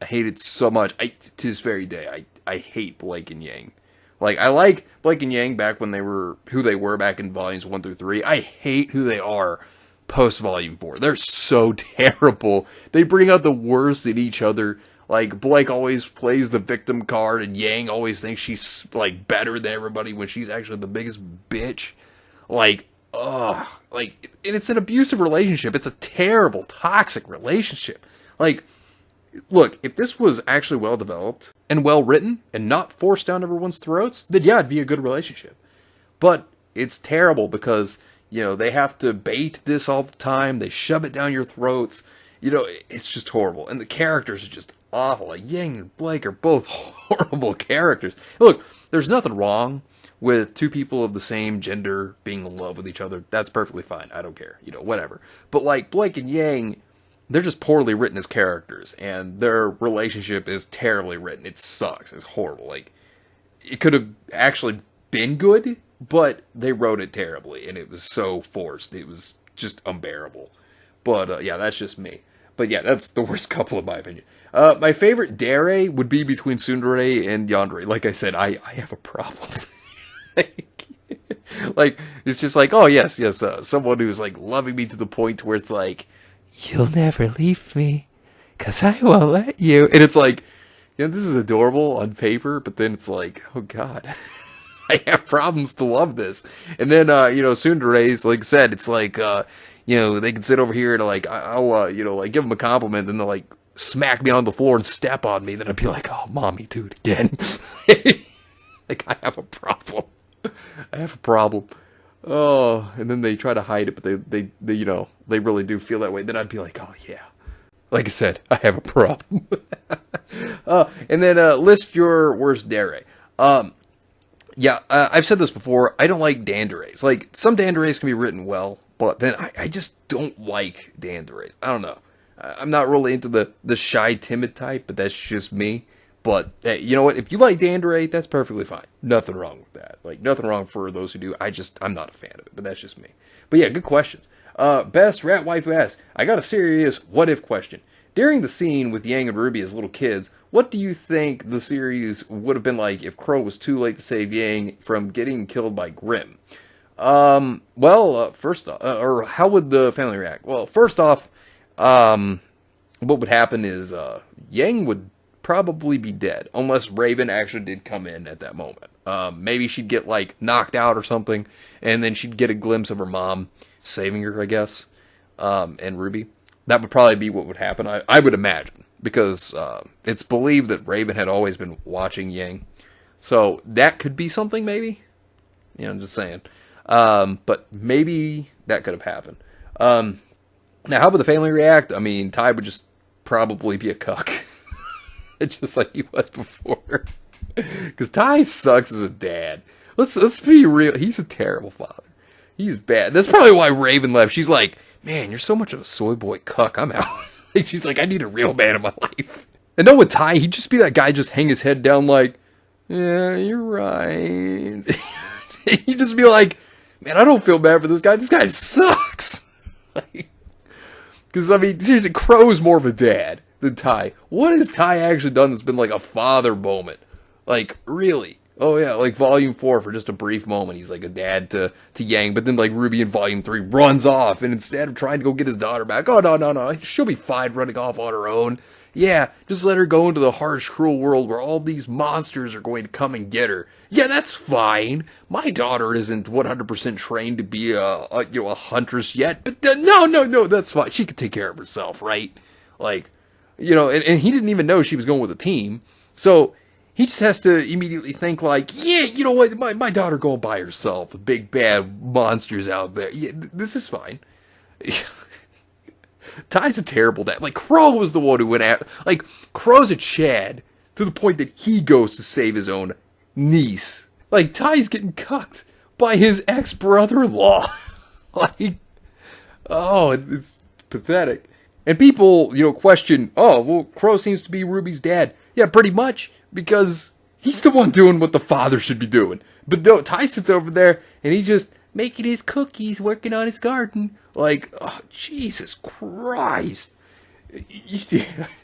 I hate it so much. To this very day, I hate Blake and Yang. Like, I like Blake and Yang back when they were who they were back in volumes 1 through 3. I hate who they are post volume 4. They're so terrible. They bring out the worst in each other Like, Blake always plays the victim card, and Yang always thinks she's, like, better than everybody when she's actually the biggest bitch. Like, ugh. Like, and it's an abusive relationship. It's a terrible, toxic relationship. Like, look, if this was actually well developed and well written and not forced down everyone's throats, then yeah, it'd be a good relationship. But it's terrible because, you know, they have to bait this all the time. They shove it down your throats. You know, it's just horrible. And the characters are just awful. Like, Yang and Blake are both horrible characters. Look, there's nothing wrong with two people of the same gender being in love with each other. That's perfectly fine. I don't care. You know, whatever. But, like, Blake and Yang, they're just poorly written as characters. And their relationship is terribly written. It sucks. It's horrible. Like, it could have actually been good, but they wrote it terribly. And it was so forced. It was just unbearable. But, yeah, that's just me. But, yeah, that's the worst couple in my opinion. My favorite dare would be between Tsundere and Yandere. Like I said, I have a problem. Like, it's just like, oh, yes, someone who's, like, loving me to the point where it's like, you'll never leave me, 'cause I won't let you. And it's like, you know, this is adorable on paper, but then it's like, oh, God. I have problems to love this. And then, you know, Tsundere's, like I said, it's like, you know, they can sit over here and, like, I'll, you know, like, give them a compliment, and they'll, like, smack me on the floor and step on me. Then I'd be like, oh, mommy, do it again. Like, I have a problem. I have a problem. Oh, and then they try to hide it, but they you know, they really do feel that way. Then I'd be like, oh, yeah. Like I said, I have a problem. And then, list your worst dare. Yeah, I've said this before. I don't like dandares. Like, some dandares can be written well, but then I just don't like dandares. I don't know. I'm not really into the shy, timid type, but that's just me. But, hey, you know what? If you like dandere, that's perfectly fine. Nothing wrong with that. Like, nothing wrong for those who do. I'm not a fan of it, but that's just me. But yeah, good questions. Best Rat Waifu asks, I got a serious what-if question. During the scene with Yang and Ruby as little kids, what do you think the series would have been like if Crow was too late to save Yang from getting killed by Grimm? First off, or how would the family react? Well, first off, what would happen is, Yang would probably be dead, unless Raven actually did come in at that moment. Maybe she'd get, like, knocked out or something, and then she'd get a glimpse of her mom saving her, I guess, and Ruby. That would probably be what would happen, I would imagine, because it's believed that Raven had always been watching Yang. So that could be something, maybe? You know, I'm just saying. But maybe that could have happened. Now, how would the family react? I mean, Ty would just probably be a cuck. It's just like he was before. Because Ty sucks as a dad. Let's be real. He's a terrible father. He's bad. That's probably why Raven left. She's like, man, you're so much of a soy boy cuck. I'm out. She's like, I need a real man in my life. And no, with Ty, he'd just be that guy, just hang his head down like, yeah, you're right. He'd just be like, man, I don't feel bad for this guy. This guy sucks. Because, I mean, seriously, Crow's more of a dad than Ty. What has Ty actually done that's been like a father moment? Like, really? Oh, yeah, like Volume 4 for just a brief moment. He's like a dad to Yang, but then like Ruby in Volume 3 runs off, and instead of trying to go get his daughter back, oh, no, she'll be fine running off on her own. Yeah, just let her go into the harsh, cruel world where all these monsters are going to come and get her. Yeah, that's fine. My daughter isn't 100% trained to be a huntress yet, but no, that's fine. She could take care of herself, right? Like, you know, and he didn't even know she was going with a team, so he just has to immediately think like, yeah, you know what, my daughter going by herself, the big bad monsters out there. Yeah, this is fine. Ty's a terrible dad. Like, Crow was the one who went at, like, Crow's a Chad to the point that he goes to save his own niece. Like, Ty's getting cucked by his ex-brother-in-law. Like, oh, it's pathetic. And people, you know, question, oh, well, Crow seems to be Ruby's dad. Yeah, pretty much, because he's the one doing what the father should be doing. But no, Ty sits over there, and he just making his cookies, working on his garden. Like, oh, Jesus Christ. It's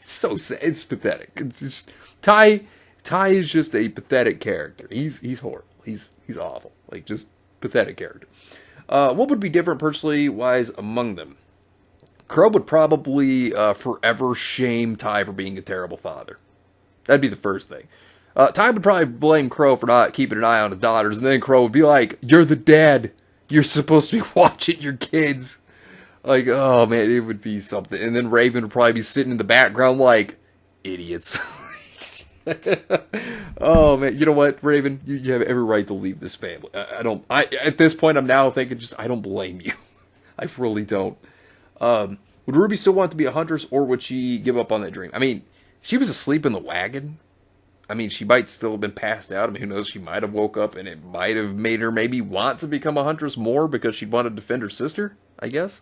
so sad. It's pathetic. It's just, Ty is just a pathetic character. He's horrible. He's awful. Like, just pathetic character. What would be different personally wise among them? Crow would probably forever shame Ty for being a terrible father. That'd be the first thing. Ty would probably blame Crow for not keeping an eye on his daughters, and then Crow would be like, "You're the dad. You're supposed to be watching your kids." Like, oh man, it would be something. And then Raven would probably be sitting in the background like, idiots. Oh man, you know what, Raven? You have every right to leave this family. At this point, I'm now thinking, I don't blame you. I really don't. Would Ruby still want to be a huntress, or would she give up on that dream? I mean, she was asleep in the wagon. I mean, she might still have been passed out. I mean, who knows? She might have woke up, and it might have made her maybe want to become a huntress more because she'd want to defend her sister, I guess.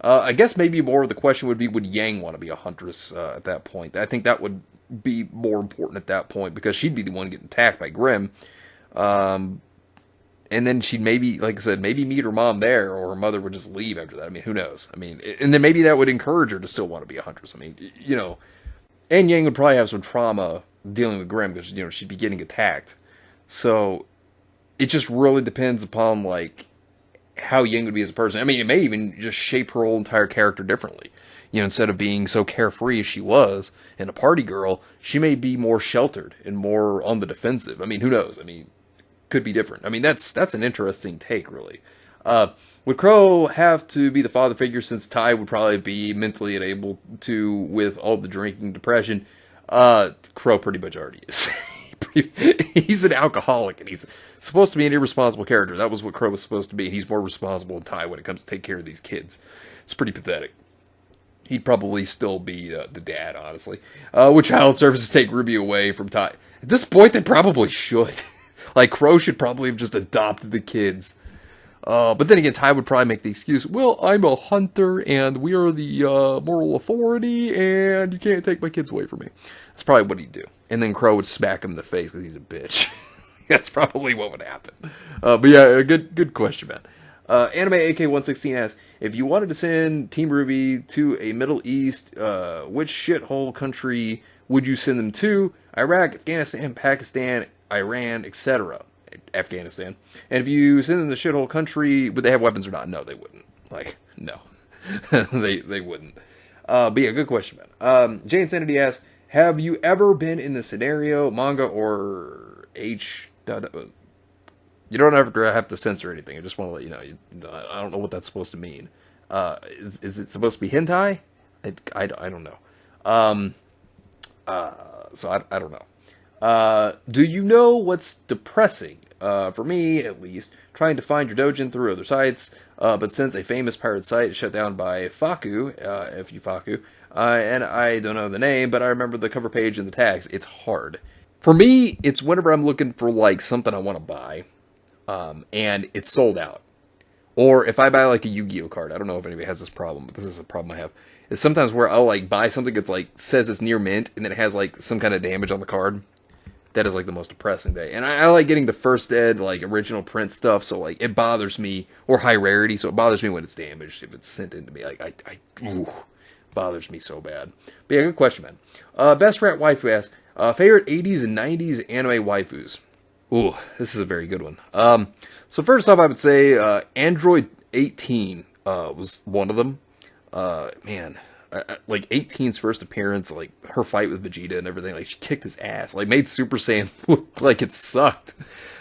I guess maybe more of the question would be, would Yang want to be a huntress at that point? I think that would be more important at that point, because she'd be the one getting attacked by Grimm. And then she'd maybe, like I said, maybe meet her mom there, or her mother would just leave after that. I mean, who knows? I mean, and then maybe that would encourage her to still want to be a huntress. I mean, you know, and Yang would probably have some trauma dealing with Grimm, because, you know, she'd be getting attacked. So it just really depends upon, like, how Yang would be as a person. I mean, it may even just shape her whole entire character differently. You know, instead of being so carefree as she was and a party girl, she may be more sheltered and more on the defensive. I mean, who knows? I mean, could be different. I mean, that's an interesting take, really. Would Crow have to be the father figure, since Ty would probably be mentally unable to with all the drinking, depression? Crow pretty much already is. He's an alcoholic, and he's supposed to be an irresponsible character. That was what Crow was supposed to be, and he's more responsible than Ty when it comes to take care of these kids. It's pretty pathetic. He'd probably still be the dad, honestly. Would child services take Ruby away from Ty? At this point, they probably should. Like, Crow should probably have just adopted the kids. But then again, Ty would probably make the excuse, well, I'm a hunter, and we are the moral authority, and you can't take my kids away from me. That's probably what he'd do. And then Crow would smack him in the face because he's a bitch. That's probably what would happen. But yeah, a good question, man. Anime AK116 asks, if you wanted to send Team Ruby to a Middle East, which shithole country would you send them to? Iraq, Afghanistan, Pakistan, Iran, etc. Afghanistan. And if you send them to the shithole country, would they have weapons or not? No, they wouldn't. Like, no. they wouldn't. But yeah, good question, man. Jay Insanity asks, have you ever been in the scenario, manga, or H... You don't ever have to censor anything. I just want to let you know. I don't know what that's supposed to mean. Is it supposed to be hentai? I don't know. So I don't know. Do you know what's depressing? For me, at least, trying to find your dojin through other sites, but since a famous pirate site is shut down by Faku, Faku, and I don't know the name, but I remember the cover page and the tags, it's hard. For me, it's whenever I'm looking for, like, something I want to buy, and it's sold out. Or if I buy, like, a Yu-Gi-Oh card, I don't know if anybody has this problem, but this is a problem I have. It's sometimes where I'll, like, buy something that's, like, says it's near mint, and then it has, like, some kind of damage on the card. That is, like, the most depressing day. And I like getting the first ed, like, original print stuff, so, like, it bothers me, or high rarity, so it bothers me when it's damaged, if it's sent in to me. Like, bothers me so bad. But yeah, good question, man. Best Rat Waifu asks, favorite 80s and 90s anime waifus? Ooh, this is a very good one. So first off, I would say, Android 18, was one of them. Man, like 18's first appearance, like her fight with Vegeta and everything, like she kicked his ass, like made Super Saiyan look like it sucked.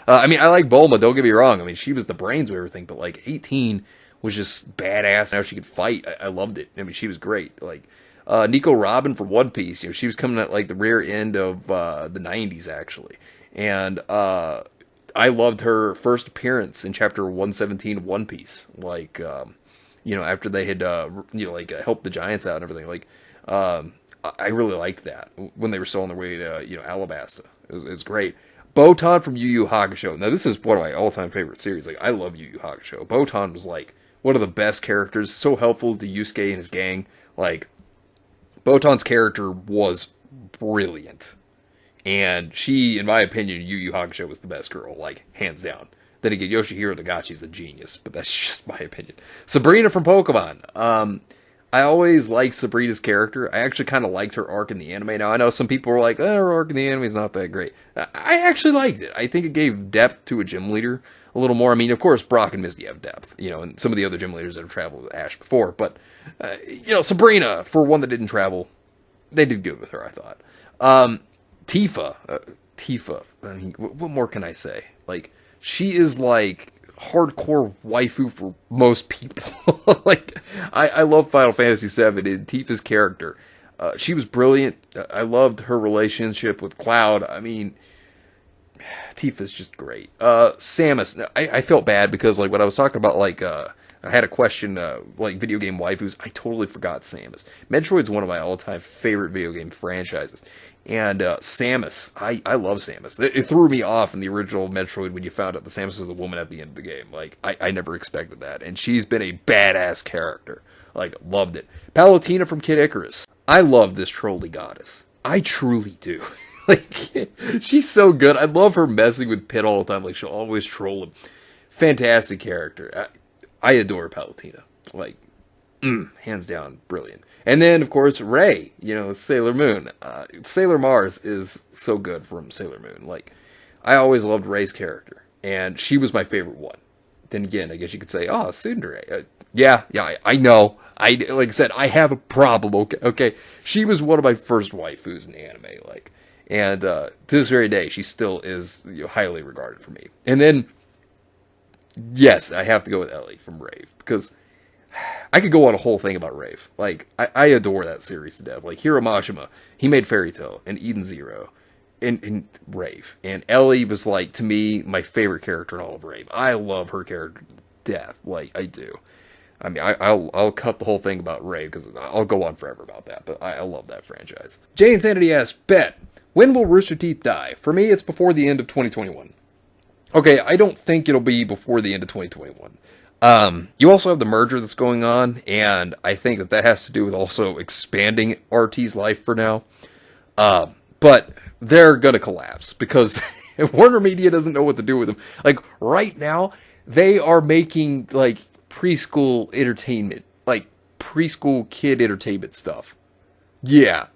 I mean, I like Bulma, don't get me wrong. I mean, she was the brains of everything, but like 18 was just badass. Now she could fight. I loved it. I mean, she was great. Like, Nico Robin from One Piece, you know, she was coming at like the rear end of, the 90s actually. And, I loved her first appearance in chapter 117 of One Piece. Like, you know, after they had, you know, like, helped the giants out and everything, like, I really liked that when they were still on their way to, you know, Alabasta. It was great. Botan from Yu Yu Hakusho. Now, this is one of my all-time favorite series. Like, I love Yu Yu Hakusho. Botan was, like, one of the best characters, so helpful to Yusuke and his gang. Like, Botan's character was brilliant. And she, in my opinion, Yu Yu Hakusho was the best girl, like, hands down. Then again, Yoshihiro Togachi's a genius, but that's just my opinion. Sabrina from Pokemon. I always liked Sabrina's character. I actually kind of liked her arc in the anime. Now, I know some people were like, oh, her arc in the anime is not that great. I actually liked it. I think it gave depth to a gym leader a little more. I mean, of course, Brock and Misty have depth, and some of the other gym leaders that have traveled with Ash before. But, Sabrina, for one that didn't travel, they did good with her, I thought. Tifa, I mean, what more can I say? Like, she is like hardcore waifu for most people. Like, I love Final Fantasy VII and Tifa's character. She was brilliant. I loved her relationship with Cloud. I mean, Tifa's just great. Samus, I felt bad because, like, when I was talking about, like, I had a question, like, video game waifus, I totally forgot Samus. Metroid's one of my all-time favorite video game franchises. And Samus, I love Samus. It threw me off in the original Metroid when you found out that Samus was the woman at the end of the game. Like, I never expected that. And she's been a badass character. Like, loved it. Palutena from Kid Icarus. I love this trolley goddess. I truly do. Like, she's so good. I love her messing with Pit all the time. Like, she'll always troll him. Fantastic character. I adore Palutena. Like, hands down, brilliant. And then, of course, Rey, Sailor Moon. Sailor Mars is so good from Sailor Moon. Like, I always loved Rey's character, and she was my favorite one. Then again, I guess you could say, oh, Tsundere. Yeah, I know. Like I said, I have a problem, okay? She was one of my first waifus in the anime, like, and to this very day, she still is highly regarded for me. And then, yes, I have to go with Ellie from Rave, because I could go on a whole thing about Rave. Like, I adore that series to death. Like, Hiro Mashima, he made Fairy Tail and Eden Zero and Rave. And Ellie was, like, to me, my favorite character in all of Rave. I love her character to death. Like, I do. I mean, I'll cut the whole thing about Rave, because I'll go on forever about that. But I love that franchise. Jay Insanity asks, Bet, when will Rooster Teeth die? For me, it's before the end of 2021. Okay, I don't think it'll be before the end of 2021. You also have the merger that's going on, and I think that has to do with also expanding RT's life for now. But they're gonna collapse, because Warner Media doesn't know what to do with them. Like, right now, they are making, like, preschool entertainment. Like, preschool kid entertainment stuff. Yeah.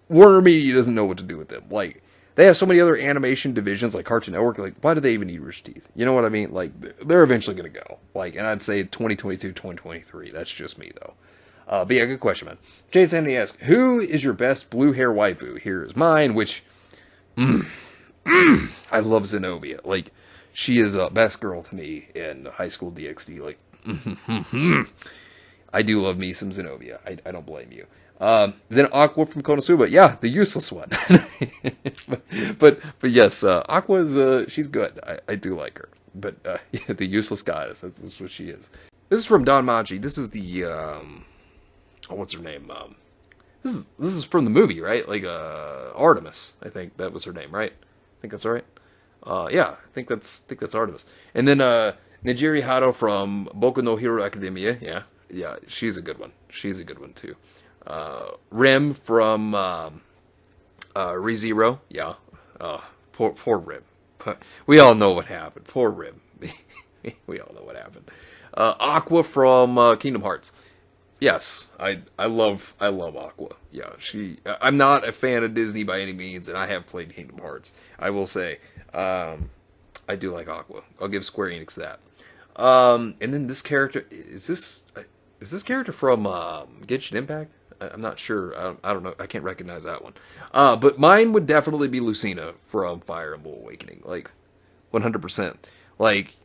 Warner Media doesn't know what to do with them. Like, they have so many other animation divisions, like Cartoon Network. Like, why do they even need Rooster Teeth? You know what I mean? Like, they're eventually going to go. Like, and I'd say 2022, 2023. That's just me, though. But yeah, good question, man. Jay Sandy asks, who is your best blue hair waifu? Here is mine, which, I love Zenobia. Like, she is a best girl to me in High School DxD. Like, I do love me some Zenobia. I don't blame you. Then Aqua from Konosuba. Yeah, the useless one. but yes, Aqua's, she's good. I do like her. But, yeah, the useless goddess. That's what she is. This is from Don Machi. This is the, what's her name? This is from the movie, right? Like, Artemis. I think that was her name, right? I think that's right. Yeah, I think that's Artemis. And then, Nejiri Hato from Boku no Hero Academia. Yeah, she's a good one. She's a good one, too. Rim from ReZero. Yeah. Poor Rim. We all know what happened. Poor Rim. We all know what happened. Aqua from Kingdom Hearts. Yes, I love Aqua. Yeah, I'm not a fan of Disney by any means, and I have played Kingdom Hearts. I will say, I do like Aqua. I'll give Square Enix that. And then this character, is this character from Genshin Impact? I'm not sure. I don't know. I can't recognize that one. But mine would definitely be Lucina from Fire Emblem Awakening. Like, 100%. Like,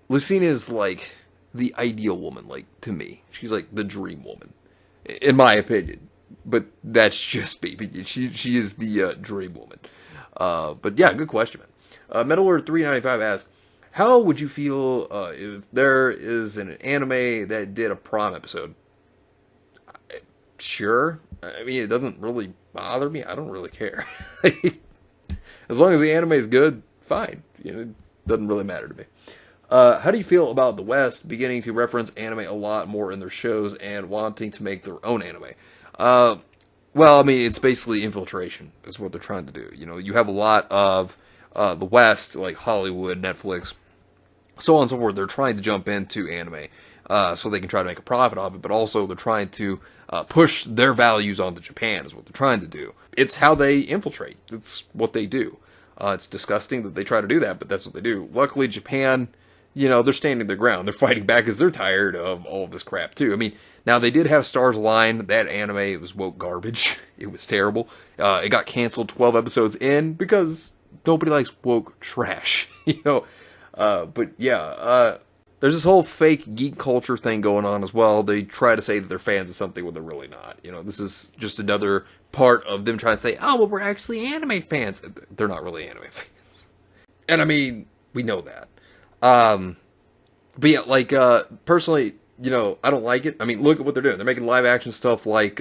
Lucina is, like, the ideal woman, like, to me. She's, like, the dream woman, in my opinion. But that's just me. She is the dream woman. But, yeah, good question, man. Metalord395 asks, how would you feel if there is an anime that did a prom episode? Sure. I mean, it doesn't really bother me. I don't really care. As long as the anime is good, fine. It doesn't really matter to me. How do you feel about the West beginning to reference anime a lot more in their shows and wanting to make their own anime? Well, I mean, it's basically infiltration is what they're trying to do. You have a lot of the West, like Hollywood, Netflix, so on and so forth. They're trying to jump into anime. so they can try to make a profit off it, but also they're trying to push their values onto Japan is what they're trying to do. It's how they infiltrate. It's what they do. It's disgusting that they try to do that, but that's what they do. Luckily, Japan, they're standing their ground. They're fighting back because they're tired of all of this crap, too. I mean, now they did have Stars Align. That anime, it was woke garbage. It was terrible. It got canceled 12 episodes in because nobody likes woke trash, But yeah, there's this whole fake geek culture thing going on as well. They try to say that they're fans of something when they're really not. This is just another part of them trying to say, oh, well, we're actually anime fans. They're not really anime fans. And I mean, we know that. But yeah, personally, I don't like it. I mean, look at what they're doing. They're making live action stuff like,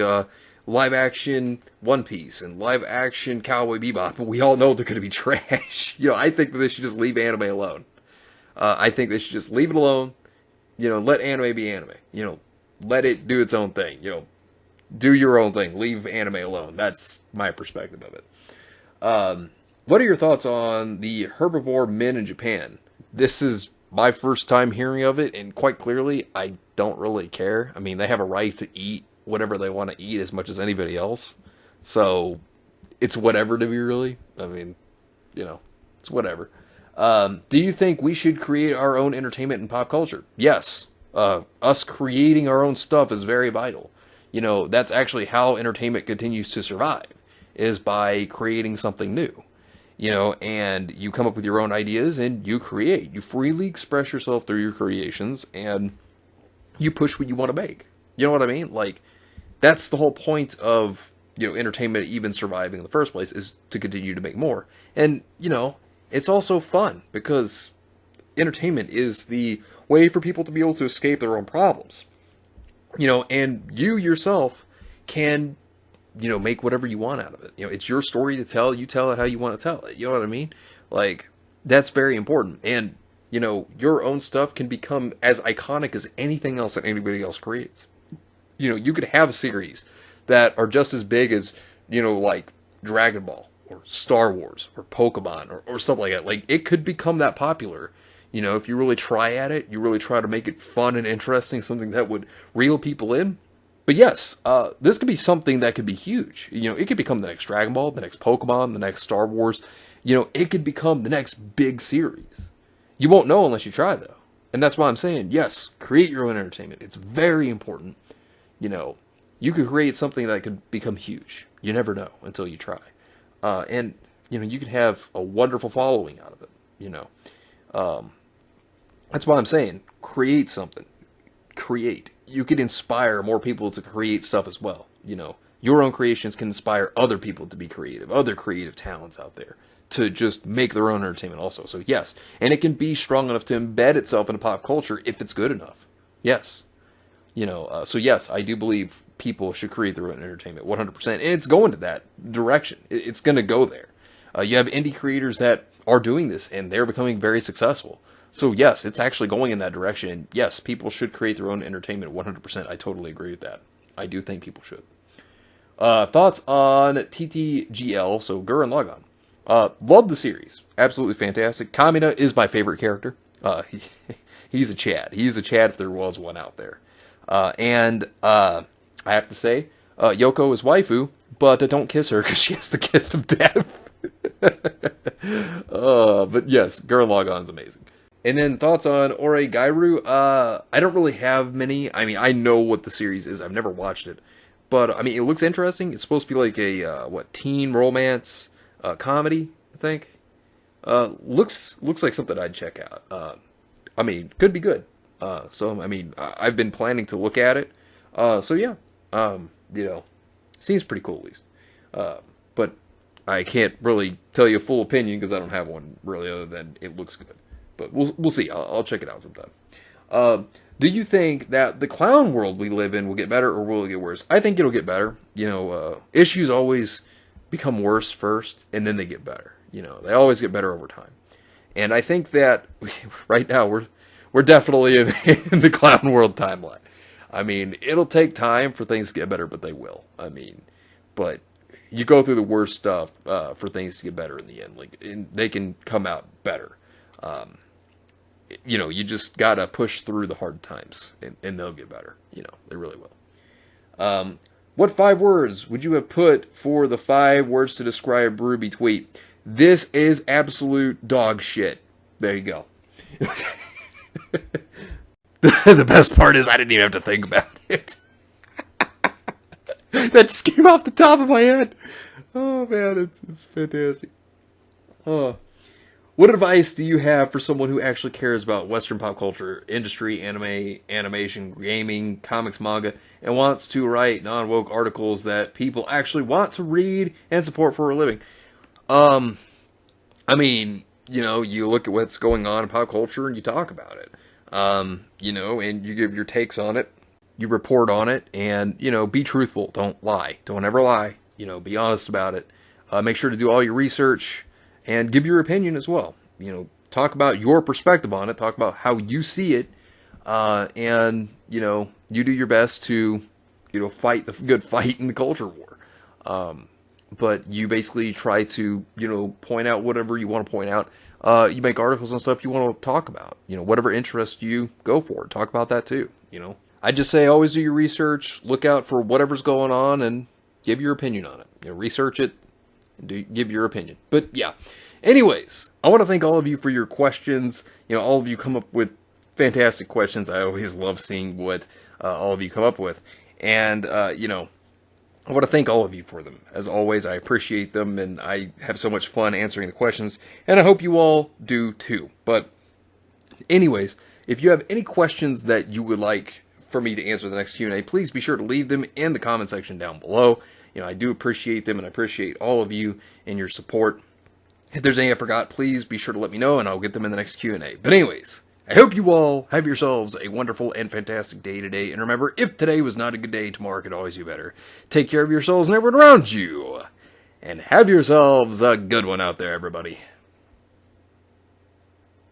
live action One Piece and live action Cowboy Bebop, but we all know they're going to be trash. I think that they should just leave anime alone. I think they should just leave it alone. Let anime be anime. Let it do its own thing. Do your own thing. Leave anime alone. That's my perspective of it. What are your thoughts on the herbivore men in Japan? This is my first time hearing of it, and quite clearly, I don't really care. I mean, they have a right to eat whatever they want to eat as much as anybody else. So, it's whatever to me, really. I mean, it's whatever. Do you think we should create our own entertainment and pop culture? Yes. Us creating our own stuff is very vital. That's actually how entertainment continues to survive, is by creating something new. And you come up with your own ideas and you create. You freely express yourself through your creations and you push what you want to make. You know what I mean? That's the whole point of, entertainment even surviving in the first place, is to continue to make more. And, it's also fun because entertainment is the way for people to be able to escape their own problems. And you yourself can, make whatever you want out of it. It's your story to tell. You tell it how you want to tell it. You know what I mean? That's very important. And, your own stuff can become as iconic as anything else that anybody else creates. You could have a series that are just as big as, like Dragon Ball or Star Wars or Pokemon or stuff like that. It could become that popular. If you really try at it, you really try to make it fun and interesting, something that would reel people in. But yes, this could be something that could be huge. It could become the next Dragon Ball, the next Pokemon, the next Star Wars. It could become the next big series. You won't know unless you try, though. And that's why I'm saying, yes, create your own entertainment. It's very important. You could create something that could become huge. You never know until you try. And, you could have a wonderful following out of it, That's why I'm saying, create something. Create. You could inspire more people to create stuff as well. Your own creations can inspire other people to be creative, other creative talents out there, to just make their own entertainment also. So yes, and it can be strong enough to embed itself into pop culture if it's good enough. Yes. So yes, I do believe people should create their own entertainment 100%. And it's going to that direction. It's going to go there. You have indie creators that are doing this and they're becoming very successful. So yes, it's actually going in that direction. And yes, people should create their own entertainment 100%. I totally agree with that. I do think people should. Thoughts on TTGL, so Gurren Lagann. Love the series. Absolutely fantastic. Kamina is my favorite character. He's a Chad. He's a Chad if there was one out there. And I have to say, Yoko is waifu, but don't kiss her because she has the kiss of death. But yes, Gurren Lagann's amazing. And then thoughts on Ore Gairu. I don't really have many. I mean, I know what the series is. I've never watched it. But, I mean, it looks interesting. It's supposed to be like a, teen romance comedy, I think. Looks like something I'd check out. I mean, could be good. So, I mean, I've been planning to look at it. So, yeah. Seems pretty cool at least. But I can't really tell you a full opinion because I don't have one really other than it looks good. But we'll see. I'll check it out sometime. Do you think that the clown world we live in will get better or will it get worse? I think it'll get better. Issues always become worse first and then they get better. They always get better over time. And I think that right now we're definitely in the clown world timeline. I mean, it'll take time for things to get better, but they will. I mean, but you go through the worst stuff for things to get better in the end. And they can come out better. you just gotta push through the hard times, and they'll get better. They really will. What 5 words would you have put for the 5 words to describe Ruby tweet? This is absolute dog shit. There you go. The best part is I didn't even have to think about it. That just came off the top of my head. Oh man, it's fantastic. What advice do you have for someone who actually cares about Western pop culture, industry, anime, animation, gaming, comics, manga, and wants to write non-woke articles that people actually want to read and support for a living? I mean, you look at what's going on in pop culture and you talk about it. And you give your takes on it. You report on it, and, be truthful. Don't lie. Don't ever lie. Be honest about it. Make sure to do all your research and give your opinion as well. Talk about your perspective on it. Talk about how you see it. And, you do your best to, fight the good fight in the culture war. But you basically try to, point out whatever you want to point out. You make articles and stuff you want to talk about. Whatever interest you go for. Talk about that too, I just say always do your research, look out for whatever's going on, and give your opinion on it. Research it, and give your opinion. But yeah, anyways, I want to thank all of you for your questions. All of you come up with fantastic questions. I always love seeing what all of you come up with. And, I want to thank all of you for them. As always, I appreciate them, and I have so much fun answering the questions, and I hope you all do too. But anyways, if you have any questions that you would like for me to answer the next Q&A, please be sure to leave them in the comment section down below. I do appreciate them, and I appreciate all of you and your support. If there's anything I forgot, please be sure to let me know, and I'll get them in the next Q&A. But anyways, I hope you all have yourselves a wonderful and fantastic day today. And remember, if today was not a good day, tomorrow could always be better. Take care of yourselves and everyone around you. And have yourselves a good one out there, everybody.